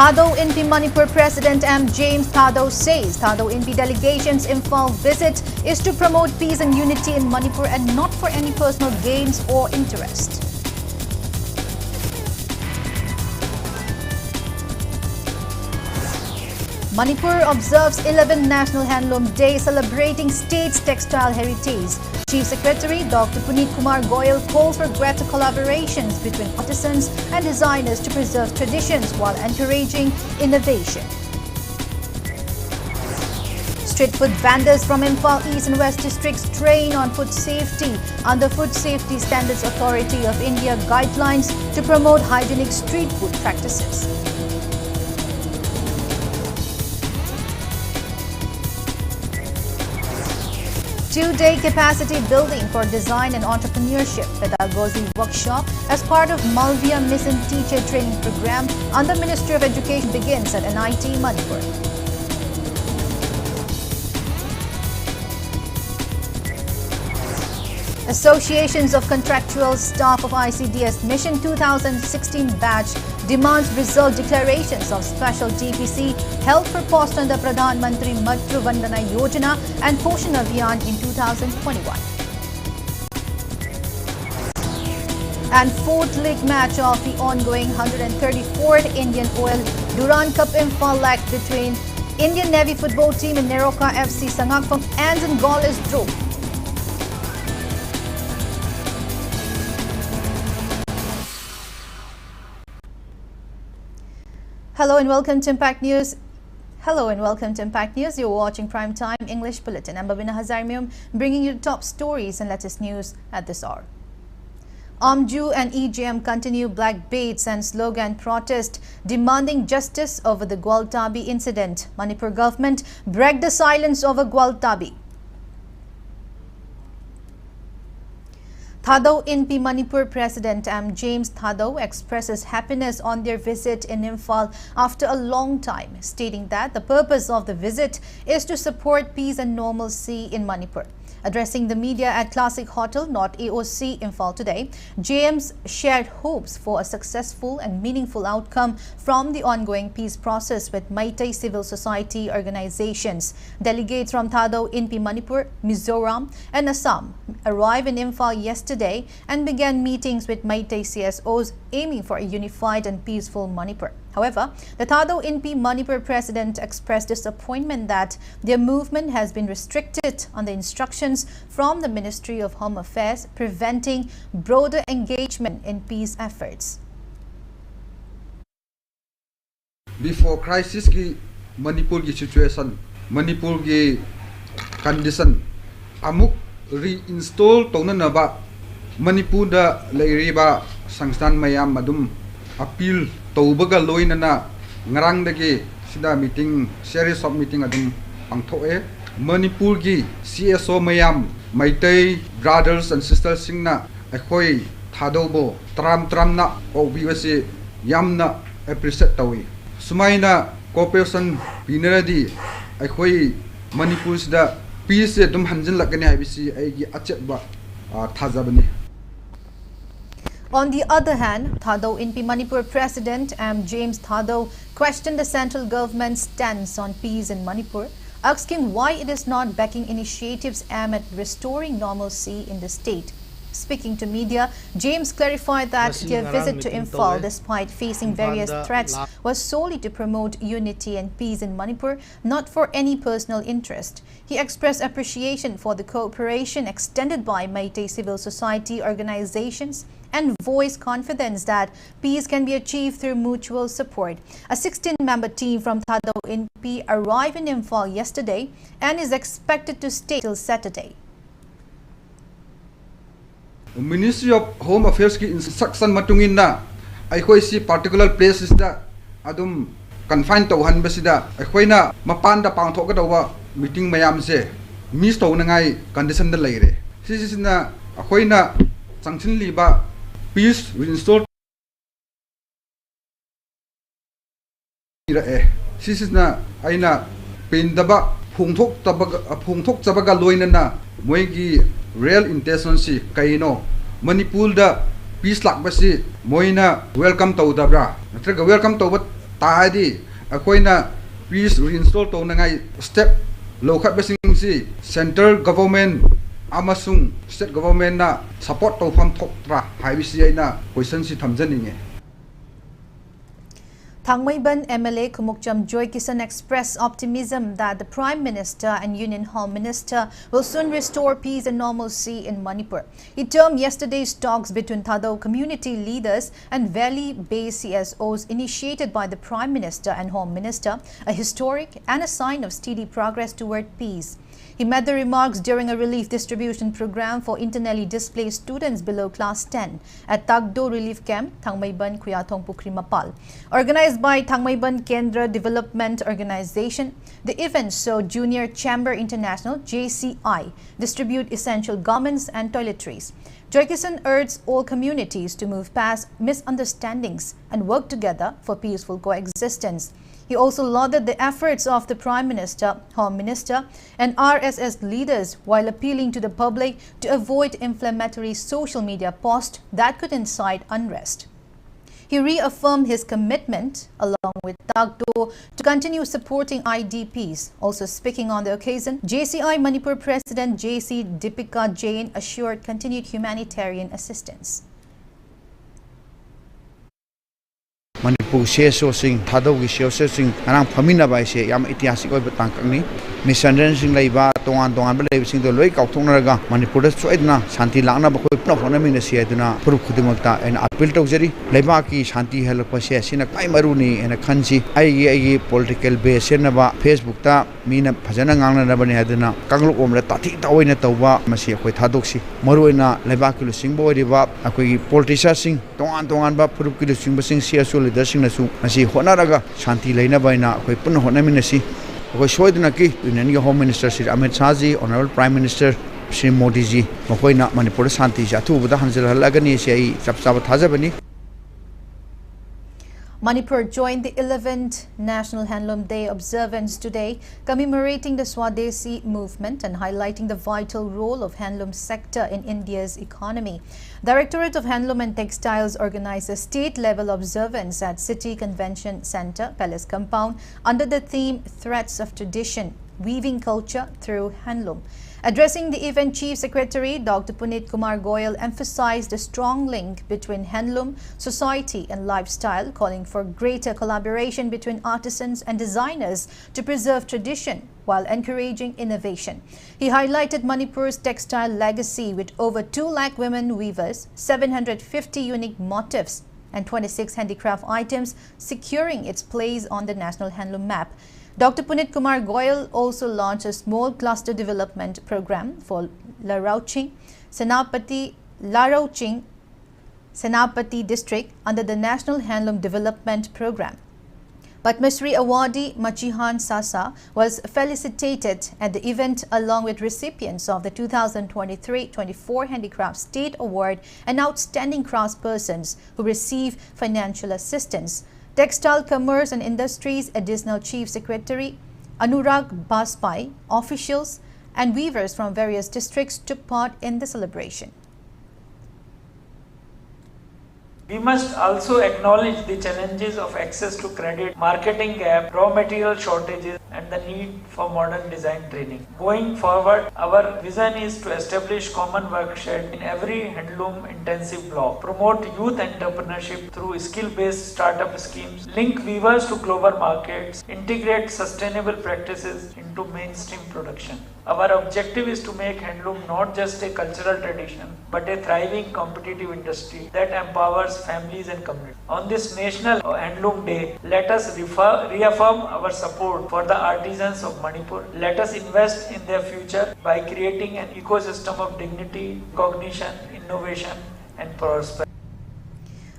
Thadou Inpi Manipur President M. James Thadou says Thadou Inpi delegation's Imphal visit is to promote peace and unity in Manipur and not for any personal gains or interest. Manipur observes 11th National Handloom Day celebrating state's textile heritage. Chief Secretary Dr. Puneet Kumar Goyal calls for greater collaborations between artisans and designers to preserve traditions while encouraging innovation. Street food vendors from Imphal East and West districts train on food safety under Food Safety Standards Authority of India guidelines to promote hygienic street food practices. Two-day capacity building for design and entrepreneurship pedagogy workshop as part of Malviya Mission Teacher Training Program under Ministry of Education begins at NIT Manipur. Associations of Contractual Staff of ICDS Mission 2016 batch demands result declarations of special DPC held for post under Pradhan Mantri Matru Vandana Yojana and Poshan Abhiyan in 2021. And fourth league match of the ongoing 134th Indian Oil Duran Cup Imphal leg between Indian Navy football team and Neroka FC Sangakpam ends in goalless draw. Hello and welcome to Impact News. You're watching Primetime English Bulletin. I'm BABINA HAJARIMAYUM, bringing you the top stories and latest news at this hour. AMJU and EJM continue black baits and slogan protest demanding justice over the Gwaltabi incident. Manipur government break the silence over Gwaltabi. Thadou Inpi Manipur President M. James Thadou expresses happiness on their visit in Imphal after a long time, stating that the purpose of the visit is to support peace and normalcy in Manipur. Addressing the media at Classic Hotel, North AOC, Imphal today, James shared hopes for a successful and meaningful outcome from the ongoing peace process with Meitei civil society organizations. Delegates from Thadou Inpi Manipur, Mizoram and Assam arrived in Imphal yesterday and began meetings with Meitei CSOs aiming for a unified and peaceful Manipur. However, the Thadou Inpi Manipur president expressed disappointment that their movement has been restricted on the instructions from the Ministry of Home Affairs, preventing broader engagement in peace efforts. Before crisis ki Manipur ki situation, Manipur ki condition, amuk reinstall tona na ba Manipur da lairiba sangstan mayam madum appeal taubaga loina na ngarang dagi sida meeting series of meeting adum pangthoe Manipur gi CSO mayam Meitei brothers and sisters singna akhoi Thadou bo tram na obviously yamna appreciate tawi sumaina cooperation binaradi akhoi Manipur sida peace dum hanjin lakani habisi aigi achet ba thajabani. On the other hand, Thadou Inpi Manipur President M. James Thadou questioned the central government's stance on peace in Manipur, asking why it is not backing initiatives aimed at restoring normalcy in the state. Speaking to media, James clarified that their visit to Imphal, despite facing various threats, was solely to promote unity and peace in Manipur, not for any personal interest. He expressed appreciation for the cooperation extended by Meitei civil society organizations and voiced confidence that peace can be achieved through mutual support. A 16-member team from Thadou Inpi arrived in Imphal yesterday and is expected to stay till Saturday. Ministry of Home Affairs ki instruction matungin na akhoi si particular places da adum confine tawhan basida akhoi na mapanda pangthok ka dawa meeting mayam se miss to na ngai condition da leire si na akhoi na sanction liba peace will install ira si na aina pendaba phungthok chabaga loina na moigi real intention si kaino Manipur da peace lak basi moina welcome to dabra natraga welcome to tadi akoina peace reinstall to nangai step lokhat basing si central government amasung state government na support to pham thoktra haibisi aina question si thamjaninge. Thangmaiban MLA Kumukcham Joy Kisan expressed optimism that the Prime Minister and Union Home Minister will soon restore peace and normalcy in Manipur. He termed yesterday's talks between Thadou community leaders and valley-based CSOs initiated by the Prime Minister and Home Minister a historic and a sign of steady progress toward peace. He made the remarks during a relief distribution program for internally displaced students below class 10 at Tagdo Relief Camp, Thangmaiban, Kuyatong Pukri Mapal. Organized by Thangmaiban Kendra Development Organization, the event saw Junior Chamber International (JCI) distribute essential garments and toiletries. Joykisan urged all communities to move past misunderstandings and work together for peaceful coexistence. He also lauded the efforts of the Prime Minister, Home Minister and RSS leaders while appealing to the public to avoid inflammatory social media posts that could incite unrest. He reaffirmed his commitment, along with Tagdo, to continue supporting IDPs. Also speaking on the occasion, JCI Manipur President JC Deepika Jain assured continued humanitarian assistance. Manipur CSO sing Thadou CSO sing anang phamina bai se yam itisik oi batang kangni misunderstanding leiba tongan ba sing do loi kauthonaraga Manipur da soidna shanti langna ba khoi pna phona mina se aduna puru khudimakta en appeal tawjari leiba ki shanti helakpa se sina kai maruni en khansi ai political base na ba Facebook ta mina phajana ngangna na bani aduna kangluk omra tathi taoina tawba masi khoi Thadou si maruina leiba ki lusing bo riba akoi politician sing tongan ba puru ki lusing ba sing CSO leadership nasu masi honaraga shanti leina baina khoi puna honamina si khoi soidna ki Union Home Minister Sri Amit Shah ji, Honorable Prime Minister Sri Modi ji makoina Manipur shanti ja thu buda hanjal halagani se ai chapchaba thajabani. Manipur joined the 11th National Handloom Day observance today, commemorating the Swadeshi movement and highlighting the vital role of handloom sector in India's economy. Directorate of Handloom and Textiles organized a state-level observance at City Convention Center, Palace Compound, under the theme Threads of Tradition, Weaving Culture Through Handloom. Addressing the event, Chief Secretary Dr. Punit Kumar Goyal emphasized the strong link between handloom, society and lifestyle, calling for greater collaboration between artisans and designers to preserve tradition while encouraging innovation. He highlighted Manipur's textile legacy with over 2 lakh women weavers, 750 unique motifs and 26 handicraft items, securing its place on the National Handloom Map. Dr. Punit Kumar Goyal also launched a small cluster development program for Larauching, Senapati district under the National Handloom Development Program. Padmasri awardee Machihan Sasa was felicitated at the event along with recipients of the 2023-24 Handicraft State Award and outstanding craftspersons who received financial assistance. Textile Commerce and Industries Additional Chief Secretary Anurag Baspai, officials and weavers from various districts took part in the celebration. We must also acknowledge the challenges of access to credit, marketing gap, raw material shortages, and the need for modern design training. Going forward, our vision is to establish common workshed in every handloom-intensive block, promote youth entrepreneurship through skill-based startup schemes, link weavers to global markets, integrate sustainable practices into mainstream production. Our objective is to make handloom not just a cultural tradition, but a thriving competitive industry that empowers families and communities. On this National Handloom Day, let us reaffirm our support for the artisans of Manipur. Let us invest in their future by creating an ecosystem of dignity, recognition, innovation, and prosperity.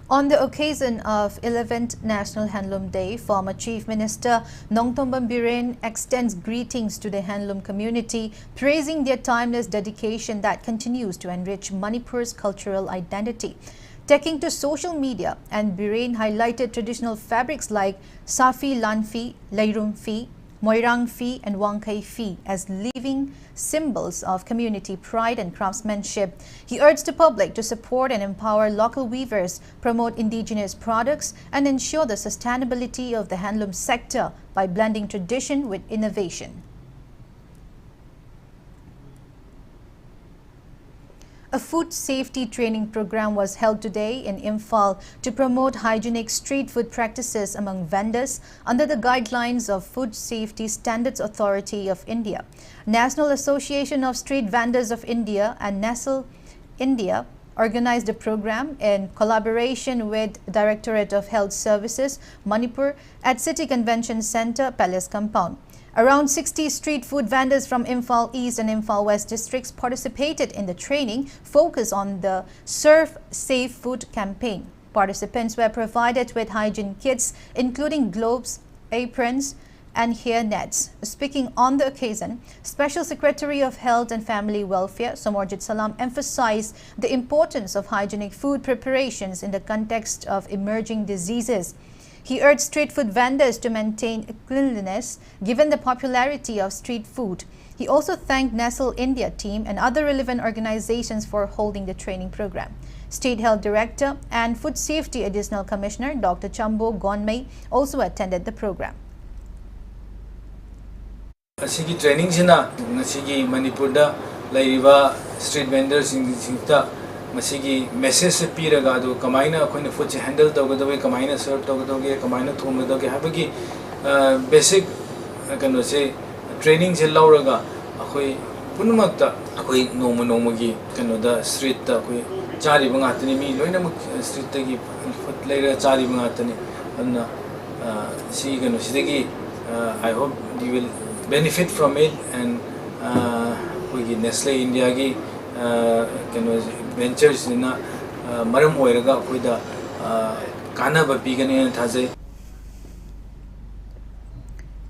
On the occasion of 11th National Handloom Day, former Chief Minister Nongtombam Biren extends greetings to the handloom community, praising their timeless dedication that continues to enrich Manipur's cultural identity. Taking to social media, and Biren highlighted traditional fabrics like Safi Lanfi, Lairumfi, Moirang Fi and Wangkai Fi as living symbols of community pride and craftsmanship. He urged the public to support and empower local weavers, promote indigenous products, and ensure the sustainability of the handloom sector by blending tradition with innovation. A food safety training program was held today in Imphal to promote hygienic street food practices among vendors under the guidelines of Food Safety Standards Authority of India. National Association of Street Vendors of India and Nestle India organized the program in collaboration with Directorate of Health Services, Manipur, at City Convention Center, Palace Compound. Around 60 street food vendors from Imphal East and Imphal West districts participated in the training focused on the Serve Safe Food campaign. Participants were provided with hygiene kits including gloves, aprons, and hair nets. Speaking on the occasion, Special Secretary of Health and Family Welfare, Somorjit Salam, emphasized the importance of hygienic food preparations in the context of emerging diseases. He urged street food vendors to maintain cleanliness given the popularity of street food. He also thanked Nestle India team and other relevant organizations for holding the training program. State Health Director and Food Safety Additional Commissioner Dr. Chambo Gonmei also attended the program. Asigi training sina ngasigi Manipur da laiba street vendors in the masigi message piraga do kamaina akoina food handle tawgadawe kamaina serve tawgadawe kamaina thomadawe habagi basic kano se training je lauraga akoi punumakta akoi noma gi kano da street ta akoi chari bangatani mi loina street ta gi food laira chari bangatani anna si kano sidagi I hope you will benefit from it, and we Nestle India gi ventures in maram oiraga koi da kanaba pigane thajai.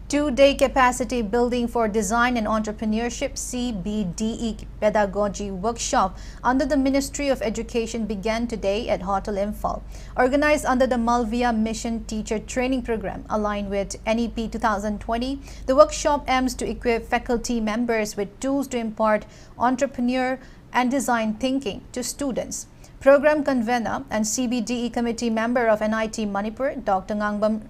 Two-day capacity building for design and entrepreneurship CBDE Pedagogy workshop under the Ministry of Education began today at Hotel Imphal. Organized under the Malviya Mission Teacher Training Program aligned with NEP 2020, the workshop aims to equip faculty members with tools to impart entrepreneur and design thinking to students. Program convener and CBDE committee member of NIT Manipur, Dr. Ngangbam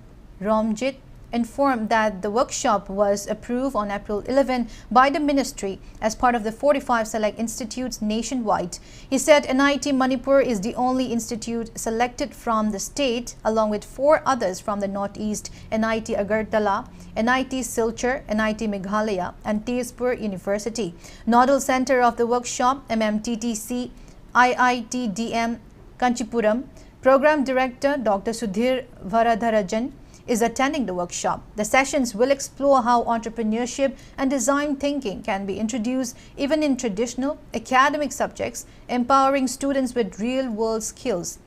Romjit, informed that the workshop was approved on April 11 by the ministry as part of the 45 select institutes nationwide. He said NIT Manipur is the only institute selected from the state along with 4 others from the northeast: NIT Agartala, NIT Silchar, NIT Meghalaya and Tezpur University. Nodal center of the workshop, MMTTC, IITDM Kanchipuram. Program Director Dr. Sudhir Varadharajan is attending the workshop. The sessions will explore how entrepreneurship and design thinking can be introduced even in traditional academic subjects, empowering students with real-world skills.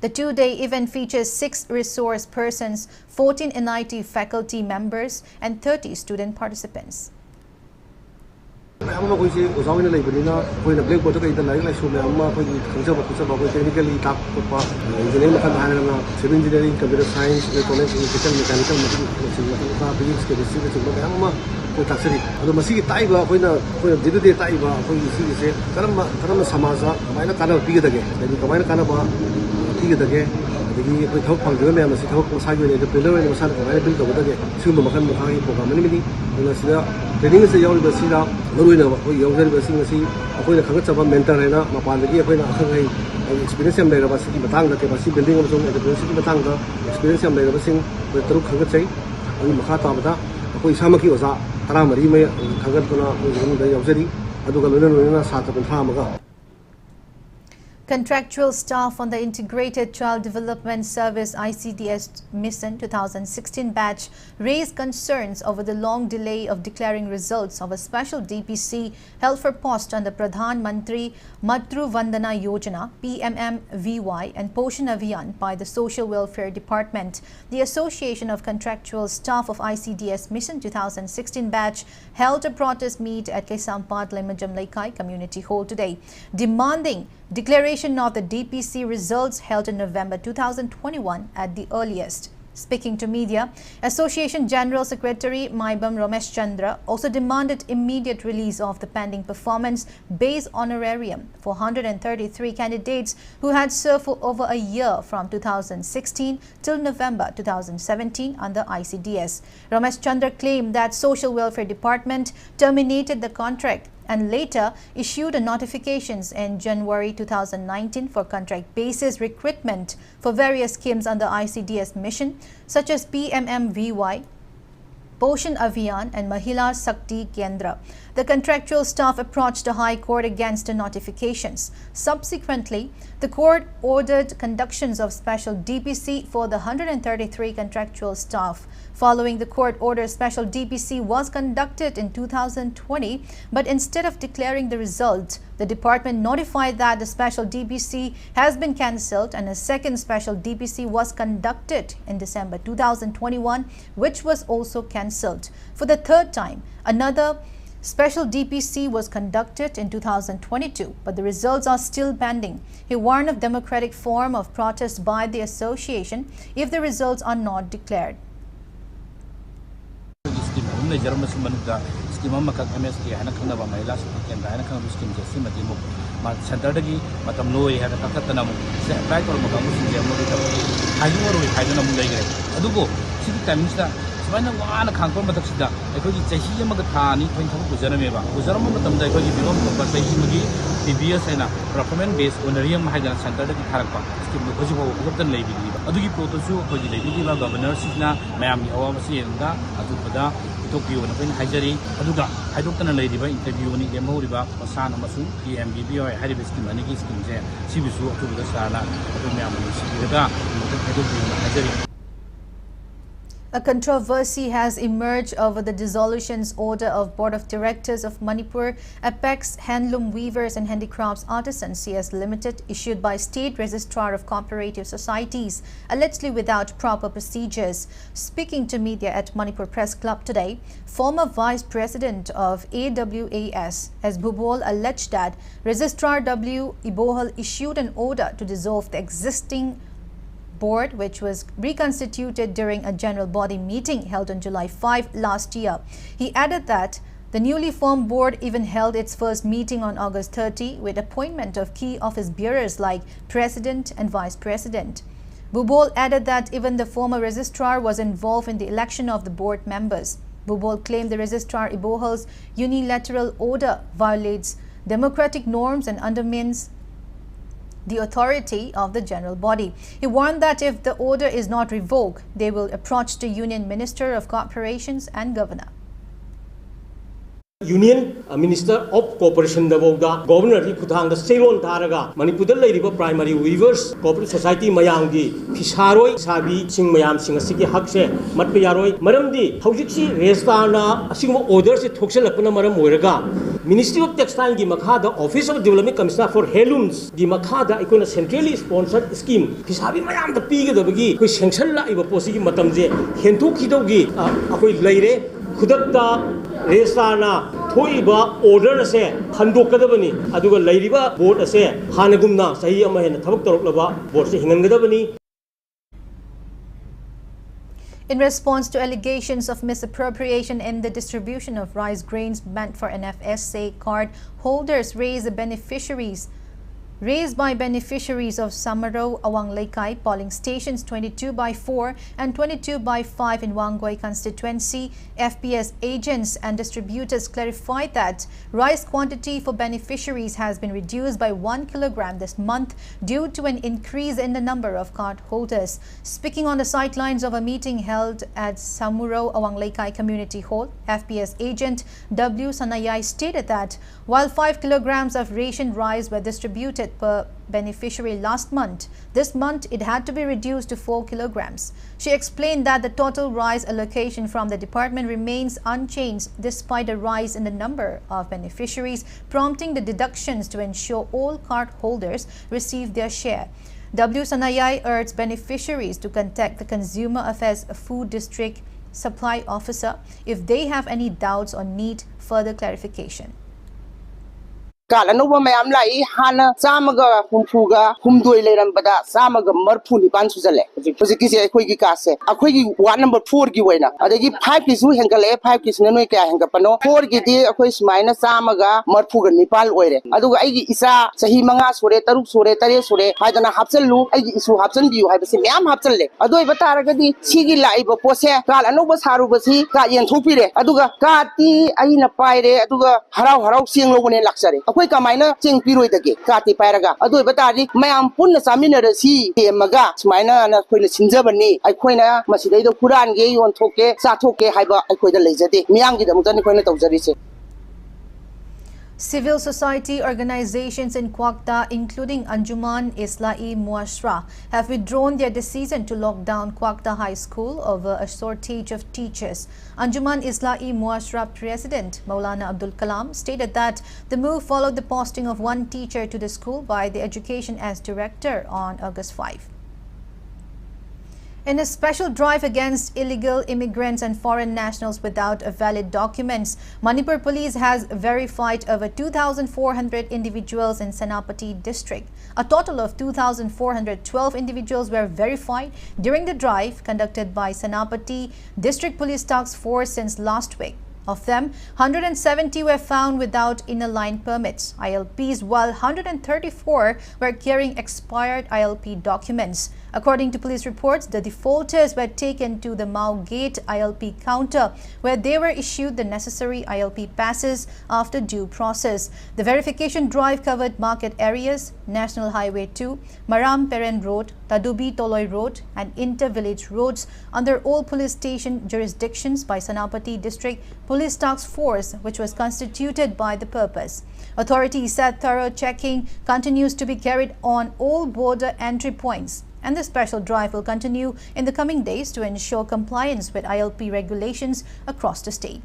The two-day event features 6 resource persons, 14 NIT faculty members, and 30 student participants. I'm going to go to the blackboard to the light like so. I'm going to technically talk about engineering, civil engineering, computer science, electronics, electrical, mechanical, physics, chemistry, taxi. The Masiki Taiba, when the day Taiba, when you see say, Karama Samaza, Mina Kana Pig again, then you combine Kanaba Pig again. We hope on the women, the hope was highway, the pillar and the sun, and I built over the Suma Makan Mahi program. The thing is the young Basida, Luina, younger Basing, appoint a Kagata mentor and upon the when experience of the Basiki Batanga, Basi building of the University Batanga, experience of the Basing with Truk Kagatai, and Makata, Samaki was a Taramari, Kagatuna, the Yoseri, Adukaluna, Sata and Hamaga. Contractual staff on the Integrated Child Development Service ICDS Mission 2016 batch raised concerns over the long delay of declaring results of a special DPC held for post under Pradhan Mantri Matru Vandana Yojana PMMVY and Poshan Abhiyan by the Social Welfare Department. The Association of Contractual Staff of ICDS Mission 2016 batch held a protest meet at Kesampad Lemajam Laikai Community Hall today, demanding declaration of the DPC results held in November 2021 at the earliest. Speaking to media, Association General Secretary Maibam Ramesh Chandra also demanded immediate release of the pending performance-based honorarium for 133 candidates who had served for over a year from 2016 till November 2017 under ICDS. Ramesh Chandra claimed that Social Welfare Department terminated the contract and later issued a notifications in January 2019 for contract basis recruitment for various schemes under ICDS mission such as PMMVY, Poshan Abhiyan and Mahila Sakti Kendra. The contractual staff approached the High Court against the notifications. Subsequently, the court ordered conductions of special DPC for the 133 contractual staff. Following the court order, special DPC was conducted in 2020, but instead of declaring the result, the department notified that the special DPC has been cancelled and a second special DPC was conducted in December 2021, which was also cancelled. For the third time, another special DPC was conducted in 2022, but the results are still pending. He warned of democratic form of protest by the association if the results are not declared. Sebenarnya wana kangkol matak sida, ekogi cahi yang magatani, kau yang kamu bujaran meba, bujaran mau matam dah ekogi belum tempat cahi magi TBS na performance based honorarium mahal jalan center dah ditarik pak, skim ekogi bawa bukan lebih lebih. Adugi protosu ekogi lebih lebih governor sihna, mayami awam masih enggak, adu pada itu kiu nampin hajari, aduga hajok tanah lebih lebih interview ni demo lebih pesan masuk PMBB atau hari beskim ani kiskim je, si bisu adu pada sana, adu mayami sih kita, mungkin hajok kiu hajari. A controversy has emerged over the dissolutions order of Board of Directors of Manipur Apex Handloom Weavers and Handicrafts Artisans CS Limited, issued by State Registrar of Cooperative Societies, allegedly without proper procedures. Speaking to media at Manipur Press Club today, former Vice President of AWAS S. Bhubol alleged that Registrar W. Ibohal issued an order to dissolve the existing board, which was reconstituted during a general body meeting held on July 5 last year. He added that the newly formed board even held its first meeting on August 30 with appointment of key office bearers like president and vice president. Bhubol added that even the former registrar was involved in the election of the board members. Bhubol claimed the registrar Ibohal's unilateral order violates democratic norms and undermines the authority of the general body. He warned that if the order is not revoked, they will approach the Union Minister of Corporations and Governor. Union Minister of Corporation Davoga, Governor Kutang, the Ceylon Taraga, Manipur Primary Weavers, Cooperative Society Mayangi, Pisharoi, Sabi, Sing Mayam, Singasiki Hakse, Matpayaroi, Maramdi, Haujiksi, Restana, a single orders it took Selapuna Maram Weraga. Ministry of Textile, the Makada, Office of Development Commissioner for Handlooms, the Makada, Icona centrally sponsored scheme. Pisabi Mayam, the Pig of the Bigi, who Shanshala, Ivaposi Matamze, Hentu Kidogi, Akui Laire, Kudakta. Resana thoiba order ase handokadabani aduga lairiba board ase hanagumna sahi ama hena thabak toroklaba board se hingangadabani. In response to allegations of misappropriation in the distribution of rice grains meant for NFSA card holders raised by beneficiaries of Samaro, Awang Laikai, polling stations 22/4 and 22/5 in Wangoi constituency, FPS agents and distributors clarified that rice quantity for beneficiaries has been reduced by 1 kilogram this month due to an increase in the number of card holders. Speaking on the sidelines of a meeting held at Samuro, Awang Laikai Community Hall, FPS agent W. Sanayai stated that while 5 kilograms of ration rice were distributed per beneficiary last month, this month it had to be reduced to 4 kilograms. She explained that the total rice allocation from the department remains unchanged despite a rise in the number of beneficiaries, prompting the deductions to ensure all card holders receive their share. W. Sanayai urged beneficiaries to contact the Consumer Affairs Food District Supply Officer if they have any doubts or need further clarification. Kala no ba mayam lai hana samaga humfuga humdoi leram bada samaga marfu ni ban sujale physics e khoi gi kase akhoi gi ward number 4 gi waina adagi 5 ki su hengale 5 ki sne noi ka henga pano 4 gi di akhoi smaina samaga marfu ga nipal oire aduga ai gi isa sahi manga sore taruk sore tare sore haidana hapsal lu ai gi isu hapsan biu hai basi myam hapsal le adoi batara ga di sigi lai ba pose kala no ba saru basi ka yen thupire aduga ka ti ai na paire aduga harau harau siang lo bone laksare akhoi kamaina ching piroi dage kati pairaga adoi batari mayam punna samina rasi temaga smaina na khoina sinjabani ai khoina masidai do kuran ge yon thoke sa thoke haiba ai khoida leijade miyang gi damutani khoina tawjari se. Civil society organizations in Kwakta, including Anjuman Islai Muashra, have withdrawn their decision to lock down Kwakta High School over a shortage of teachers. Anjuman Islai Muashra President Maulana Abdul Kalam stated that the move followed the posting of one teacher to the school by the Education as Director on August 5. In a special drive against illegal immigrants and foreign nationals without valid documents, Manipur police has verified over 2,400 individuals in Senapati district. A total of 2,412 individuals were verified during the drive conducted by Senapati District Police Task Force since last week. Of them, 170 were found without inner line permits, ILPs, while 134 were carrying expired ILP documents. According to police reports, the defaulters were taken to the Mao Gate ILP counter, where they were issued the necessary ILP passes after due process. The verification drive covered market areas, National Highway 2, Maram Peren Road, Tadubi Toloi Road, and inter-village roads under all police station jurisdictions by Senapati District Police Task Force, which was constituted by the purpose. Authorities said thorough checking continues to be carried on all border entry points, and the special drive will continue in the coming days to ensure compliance with ILP regulations across the state.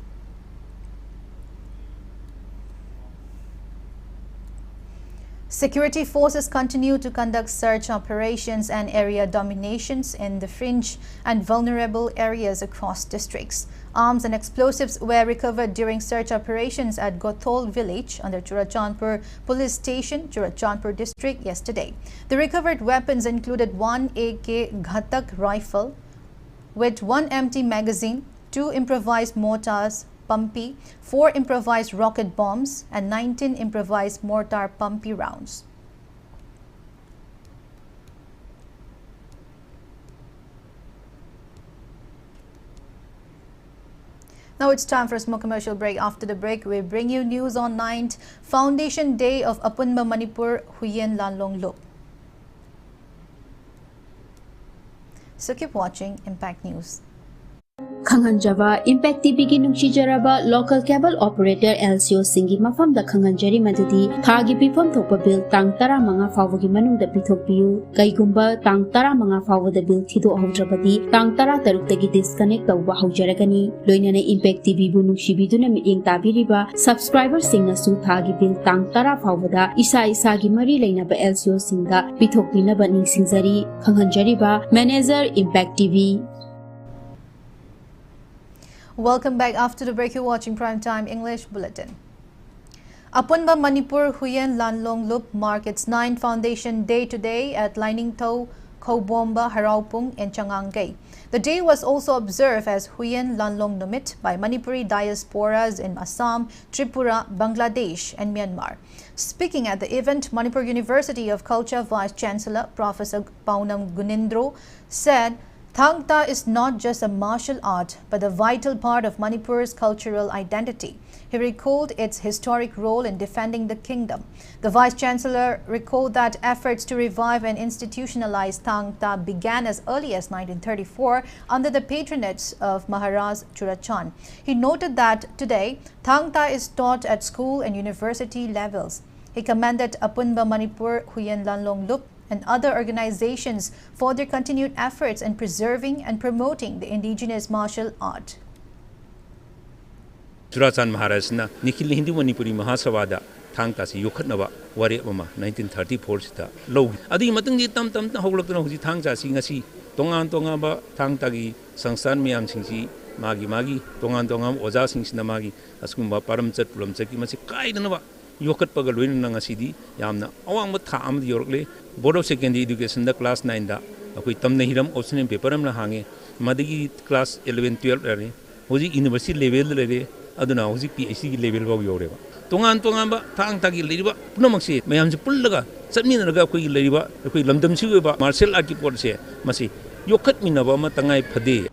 Security forces continue to conduct search operations and area dominations in the fringe and vulnerable areas across districts. Arms and explosives were recovered during search operations at Gothol village under Churachandpur police station, Churachandpur district yesterday. The recovered weapons included one AK Ghatak rifle with one empty magazine, 2 improvised mortars, Pumpy, 4 improvised rocket bombs, and 19 improvised mortar Pumpy rounds. Now it's time for a small commercial break. After the break, we bring you news on 9th Foundation Day of Apunba Manipur Huyen Lanlong Lop. So keep watching Impact News. Khanganjava Impact TV ki nungsijaraba local cable operator LCO singi mafamda khanganjari madudi thagi pifam thokpa bill tang tara manga fawagi manungda pithokpiu kaigumba tang tara manga fawada bill thido haudrabadi tang tara taruktagi disconnect tawba haujaragani loinana Impact TV bu nungsibiduna miting tabiriba subscriber singna su thagi bill tang tara fawada isa gi mari leinaba LCO singa pithokpinaba ningsingjari khanganjariba manager Impact TV. Welcome back. After the break, you're watching Primetime English Bulletin. Apunba Manipur Huyen Lanlong Lup marks its 9th Foundation Day today at Lining Tau, Kobomba, Haraupung in Changangay. The day was also observed as Huyen Lanlong Numit by Manipuri diasporas in Assam, Tripura, Bangladesh and Myanmar. Speaking at the event, Manipur University of Culture Vice Chancellor Professor Paunam Gunindro said, Thangta is not just a martial art, but a vital part of Manipur's cultural identity. He recalled its historic role in defending the kingdom. The Vice-Chancellor recalled that efforts to revive and institutionalize Thangta began as early as 1934 under the patronage of Maharaj Churachan. He noted that today, Thangta is taught at school and university levels. He commended Apunba Manipur Huyen Lanlong Lup and other organizations for their continued efforts in preserving and promoting the indigenous martial art. Churachan Maharajna Nikhil Hindi Manipuri Mahasavada Thangta si yokhatnaba ware ama 1934 sita lo adi matungdi tam na hawlakna huji thangcha si ngasi tongan ba thangta gi sangstan miyam singsi magi tongan oja singsina magi askumba paramchat pulamchat ki masi kaidana ba yokat pagal win nang asidi yamna awang mat tha am yorkle board of secondary education da class 9 da akoi tamna hiram option paper am na hange madigi class 11 12 re hoji university level le aduna hoji PhD level ba yoreba tongan ba thang tagi leriba punamakse mayam se pullaga chatminaraga akoi leriba akoi lamdam si ba martial art ki port se masi yokat minaba ma tangai phade.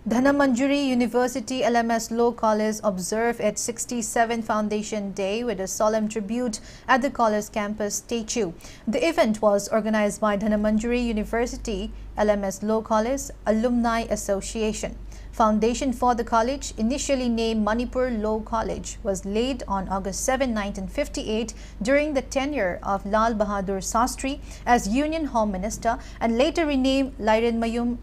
Dhanamandjuri University LMS Law College observed its 67th Foundation Day with a solemn tribute at the college campus statue. The event was organized by Dhanamandjuri University LMS Law College Alumni Association. Foundation for the college, initially named Manipur Law College, was laid on August 7, 1958 during the tenure of Lal Bahadur Sastri as Union Home Minister and later renamed HAJARIMAYUM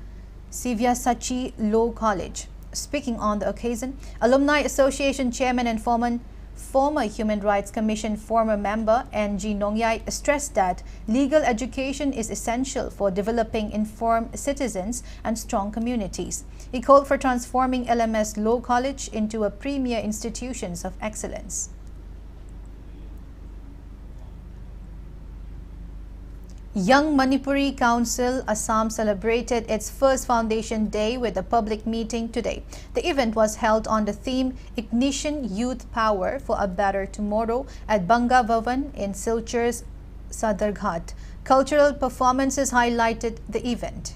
Sachi Law College. Speaking on the occasion, Alumni Association Chairman and former Human Rights Commission former member N.G. Nongyai stressed that legal education is essential for developing informed citizens and strong communities. He called for transforming LMS Law College into a premier institution of excellence. Young Manipuri Council Assam celebrated its first Foundation Day with a public meeting today. The event was held on the theme Ignition Youth Power for a Better Tomorrow at Banga Bhavan in Silchur's Sadarghat. Cultural performances highlighted the event.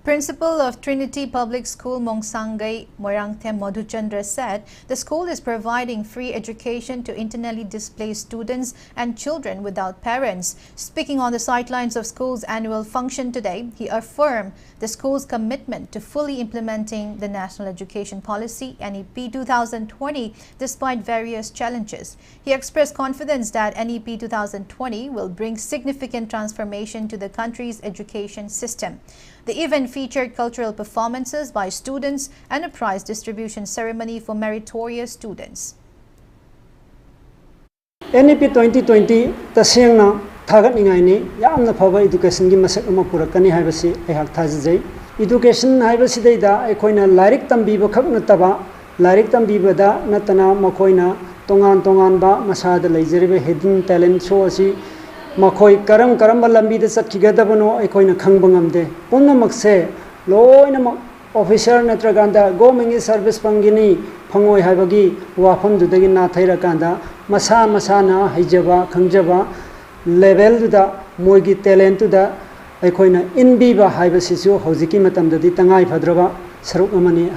Principal of Trinity Public School Mongsangay Moirangthem Madhuchandra said the school is providing free education to internally displaced students and children without parents. Speaking on the sidelines of school's annual function today, he affirmed the school's commitment to fully implementing the National Education Policy NEP 2020 despite various challenges. He expressed confidence that NEP 2020 will bring significant transformation to the country's education system. The event featured cultural performances by students and a prize distribution ceremony for meritorious students. NEP 2020 tasengna thagat ningaini yamna phaba education gi masak ama purakani haibasi aihak thajai education haibasi deida aikoina lairik tambiba khak nataba lairik tambibada natana makoina tongan ba masada leijeribe hidden talent show asi Makoi karam lambi de sakhigadabano aikoina khangba ngamde punnamakse loina officer natraganda government service pangini phangoi haibagi wafam dudagi na thairakanda masana haijaba khangjaba level da moigi talent da aikoina inbiba haibasisu hojiki matamdadi tangai phadraba saruk amani.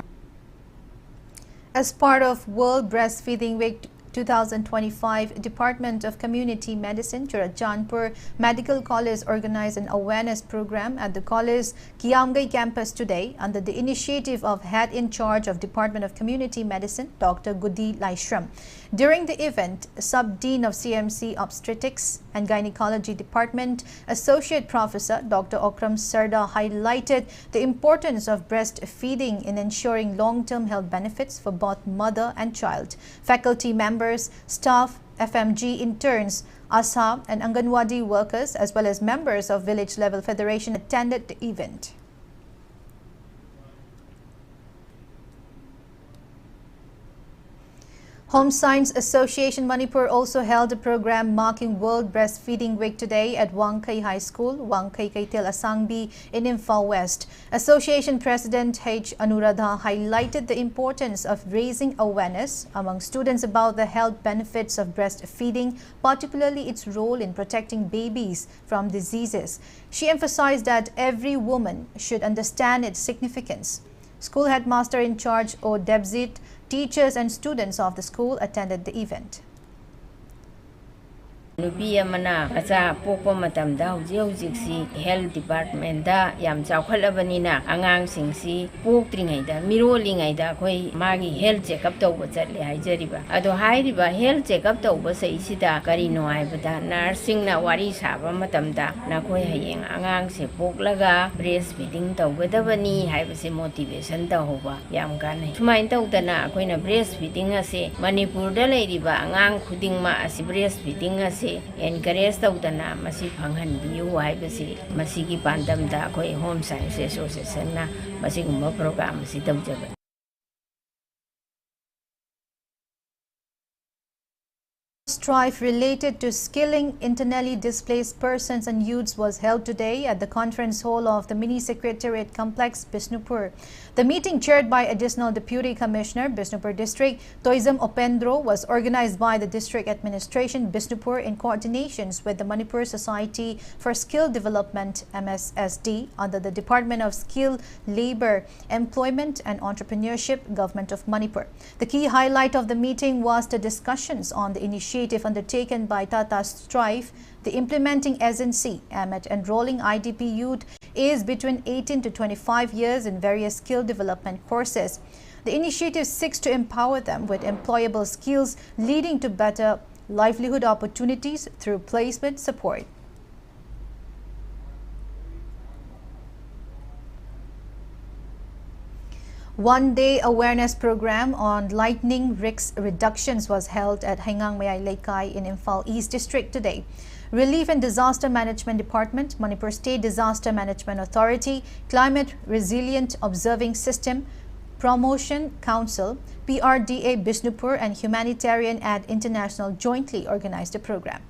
As part of World Breastfeeding Week 2025, Department of Community Medicine, Churajanpur Medical College organized an awareness program at the college's Kiamgai campus today under the initiative of Head in Charge of Department of Community Medicine, Dr. Gudi Laishram. During the event, Sub-Dean of CMC Obstetrics and Gynecology Department, Associate Professor Dr. Okram Sarda highlighted the importance of breastfeeding in ensuring long-term health benefits for both mother and child. Faculty members, staff, FMG interns, ASA and Anganwadi workers as well as members of Village Level Federation attended the event. Home Science Association Manipur also held a program marking World Breastfeeding Week today at Wangkai High School, Wangkai Kaitel Asangbi in Imphal West. Association President H. Anuradha highlighted the importance of raising awareness among students about the health benefits of breastfeeding, particularly its role in protecting babies from diseases. She emphasized that every woman should understand its significance. School headmaster in charge O. Debzit, teachers and students of the school attended the event. Nupi amana acha pokpa matamda hujik si health department da yam chawkhalabani na angang singsi poktringai da mirolingai da khoi magi health checkup tawba chatle haijariba ado hairiba health checkup tawba sei sida kari no aibada nursing na wari saba matamda na khoi hayeng angang se poklaga breastfeeding tawgadabani haibase motivation da hoba yam kanai sumain tawdana khoina breastfeeding ase Manipur da leiriba angang khuding ma ase breastfeeding ase se encourage tawdana masi phanghan biu hai basi masi gi pandam da khoi home science association na masi gumba program si tawjaba. Strife related to skilling internally displaced persons and youths was held today at the conference hall of the Mini Secretariat Complex, Bishnupur. The meeting, chaired by Additional Deputy Commissioner, Bishnupur District, Toism Opendro, was organized by the District Administration, Bishnupur, in coordinations with the Manipur Society for Skill Development, MSSD, under the Department of Skill, Labor, Employment and Entrepreneurship, Government of Manipur. The key highlight of the meeting was the discussions on the initiative undertaken by Tata Strife, the implementing agency, at enrolling IDP youth aged between 18 to 25 years in various skill development courses. The initiative seeks to empower them with employable skills, leading to better livelihood opportunities through placement support. One-day awareness program on lightning risk reductions was held at Haingangmayai Laikai in Imphal East District today. Relief and Disaster Management Department, Manipur State Disaster Management Authority, Climate Resilient Observing System, Promotion Council, PRDA Bishnupur and Humanitarian Aid International jointly organized the program.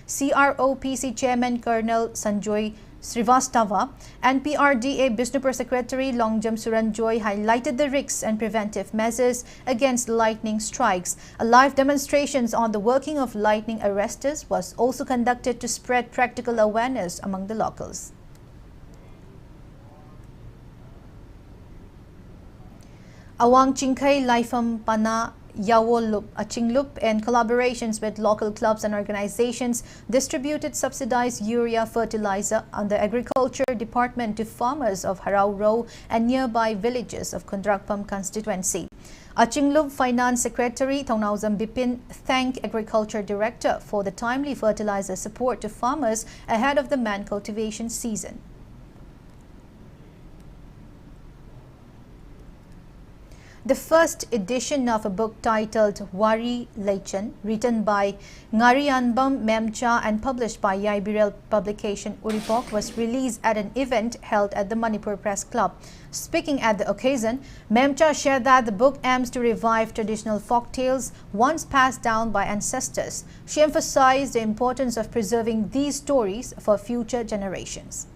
CROPC Chairman Colonel Sanjoy Srivastava and PRDA Bishnupur Secretary Longjam Suranjoy highlighted the risks and preventive measures against lightning strikes. A live demonstrations on the working of lightning arresters was also conducted to spread practical awareness among the locals. Awang Chingkai Laifam Pana Yawolup Achinglup, in collaborations with local clubs and organizations, distributed subsidized urea fertilizer under Agriculture Department to farmers of Harau Row and nearby villages of Kundrakpam constituency. Achinglup Finance Secretary Thongnauzam Bipin thanked Agriculture Director for the timely fertilizer support to farmers ahead of the man cultivation season. The first edition of a book titled Wari Lechan, written by Ngarianbam Memcha and published by Yaibirel publication Uripok, was released at an event held at the Manipur Press Club. Speaking at the occasion, Memcha shared that the book aims to revive traditional folk tales once passed down by ancestors. She emphasized the importance of preserving these stories for future generations.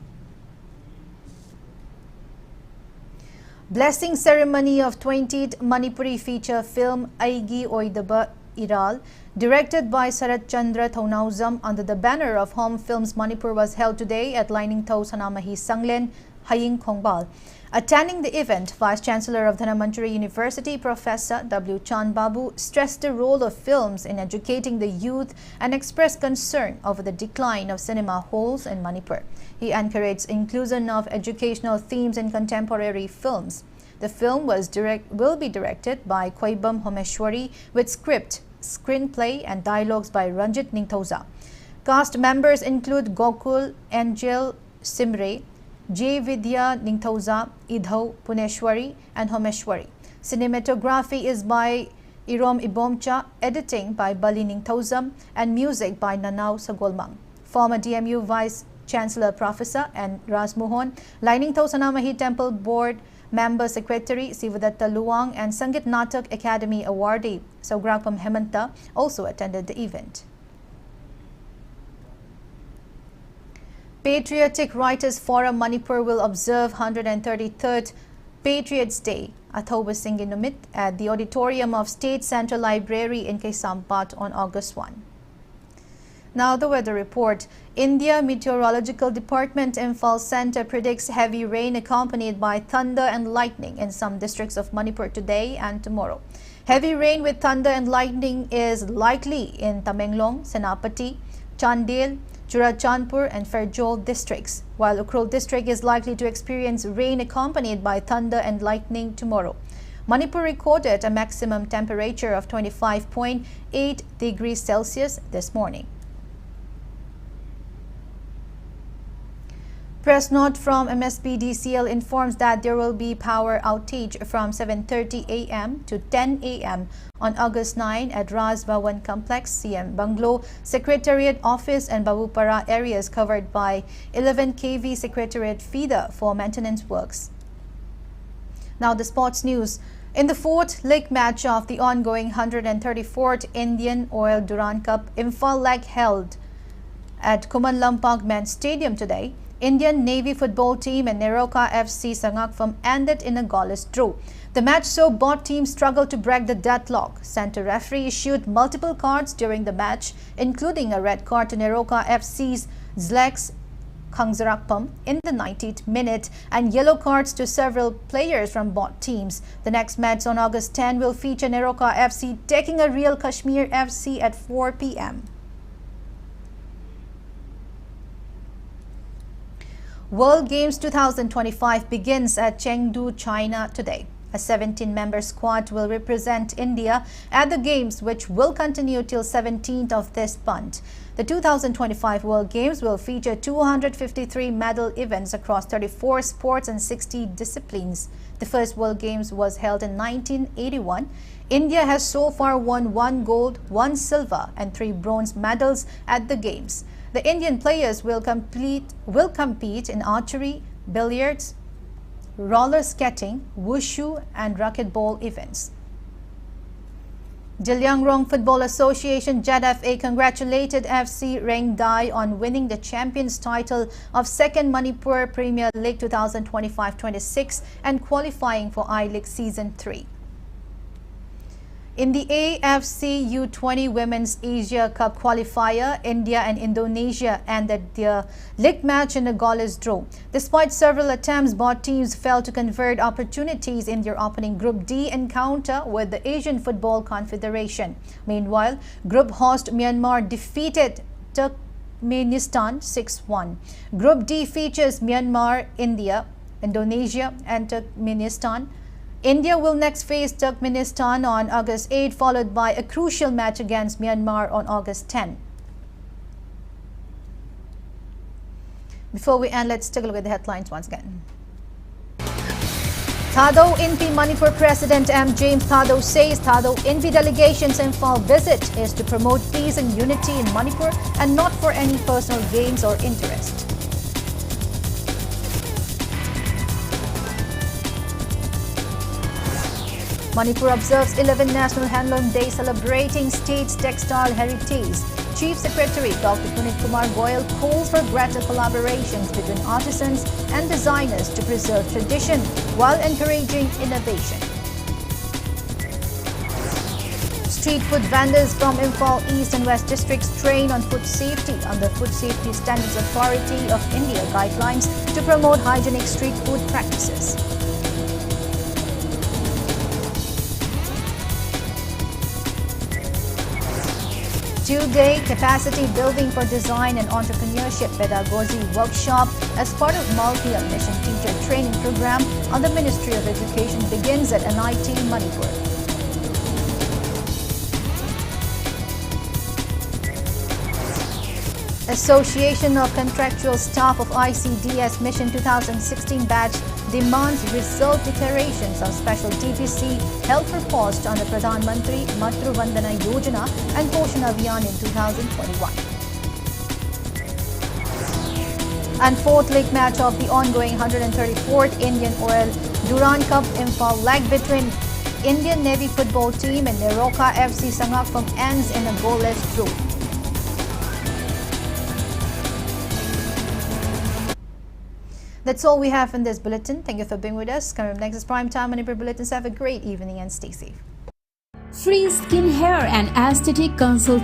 Blessing ceremony of 20th Manipuri feature film Aigi Oidaba Iral, directed by Sarat Chandra Thongnauzam under the banner of Home Films Manipur, was held today at Lainingthau Sanamahi Sanglen, Haying Khongbal. Attending the event, Vice Chancellor of Dhanamantri University, Professor W. Chan Babu, stressed the role of films in educating the youth and expressed concern over the decline of cinema halls in Manipur. He encouraged inclusion of educational themes in contemporary films. The film will be directed by Koibam Homeshwari with script, screenplay and dialogues by Ranjit Ningthoza. Cast members include Gokul, Angel Simre, J. Vidya Ningthoza, Idho Puneshwari and Homeshwari. Cinematography is by Irom Ibomcha, editing by Bali Ningthozam and music by Nanau Sagolmang. Former DMU Vice Chancellor Professor and Ras Mohon, Lainingthau Sanamahi Temple Board Member Secretary Sivadatta Luang and Sangit Natak Academy awardee Saugrakpam Hemanta also attended the event. Patriotic Writers Forum Manipur will observe 133rd Patriots Day Athoba Singhi Numit at the auditorium of State Central Library in Kaisampat on August 1. Now the weather report. India Meteorological Department Imphal Center predicts heavy rain accompanied by thunder and lightning in some districts of Manipur today and tomorrow. Heavy rain with thunder and lightning is likely in Tamenglong, Senapati, Chandel, Churachandpur and Fairjol districts, while Ukhrul district is likely to experience rain accompanied by thunder and lightning tomorrow. Manipur recorded a maximum temperature of 25.8 degrees Celsius this morning. Press note from MSPDCL informs that there will be power outage from 7:30 a.m. to 10 a.m. on August 9 at Raj Bhawan Complex, CM Bungalow, Secretariat Office and Babupara areas covered by 11 kV Secretariat feeder for maintenance works. Now the sports news. In the fourth leg match of the ongoing 134th Indian Oil Duran Cup Imphal leg held at Kuman Lampak Men's Stadium today, Indian Navy football team and Neroka FC Sangakpham ended in a goalless draw. The match saw both teams struggle to break the deadlock. Center referee issued multiple cards during the match, including a red card to Neroka FC's Zlex Khangzarakpam in the 90th minute and yellow cards to several players from both teams. The next match on August 10 will feature Neroka FC taking a Real Kashmir FC at 4 p.m. World Games 2025 begins at Chengdu, China today. A 17-member squad will represent India at the Games, which will continue till 17th of this month. The 2025 World Games will feature 253 medal events across 34 sports and 60 disciplines. The first World Games was held in 1981. India has so far won 1 gold, 1 silver and 3 bronze medals at the Games. The Indian players will compete in archery, billiards, roller skating, wushu and racquetball events. Jilyangrong Football Association JFA congratulated FC Reng Dai on winning the champions title of 2nd Manipur Premier League 2025-26 and qualifying for I-League Season 3. In the AFC U20 Women's Asia Cup qualifier, India and Indonesia ended their league match in a goalless draw. Despite several attempts, both teams failed to convert opportunities in their opening Group D encounter with the Asian Football Confederation. Meanwhile, Group host Myanmar defeated Turkmenistan 6-1. Group D features Myanmar, India, Indonesia and Turkmenistan. India will next face Turkmenistan on August 8, followed by a crucial match against Myanmar on August 10. Before we end, let's take a look at the headlines once again. Thadou Inpi Manipur President James Thadou says Thadou Inpi delegation's Imphal visit is to promote peace and unity in Manipur and not for any personal gains or interest. Manipur observes 11 National Handloom Day celebrating state's textile heritage. Chief Secretary Dr. Punit Kumar Goyal calls for greater collaborations between artisans and designers to preserve tradition while encouraging innovation. Street food vendors from Imphal East and West districts train on food safety under Food Safety Standards Authority of India guidelines to promote hygienic street food practices. Two-day capacity building for design and entrepreneurship pedagogy workshop as part of multi-year mission teacher training program on the Ministry of Education begins at NIT Manipur. Association of Contractual Staff of ICDS Mission 2016 batch demands result declarations of special TPC held for post under Pradhan Mantri Matru Vandana Yojana and Poshan Abhiyan in 2021. And fourth league match of the ongoing 134th Indian Oil Duran Cup Imphal leg between Indian Navy football team and Neroka FC Sangakpham ends in a goalless draw. That's all we have in this bulletin. Thank you for being with us. Coming up next is Prime Time Manipur Bulletins. Have a great evening and stay safe. Free skin, hair and aesthetic consultation.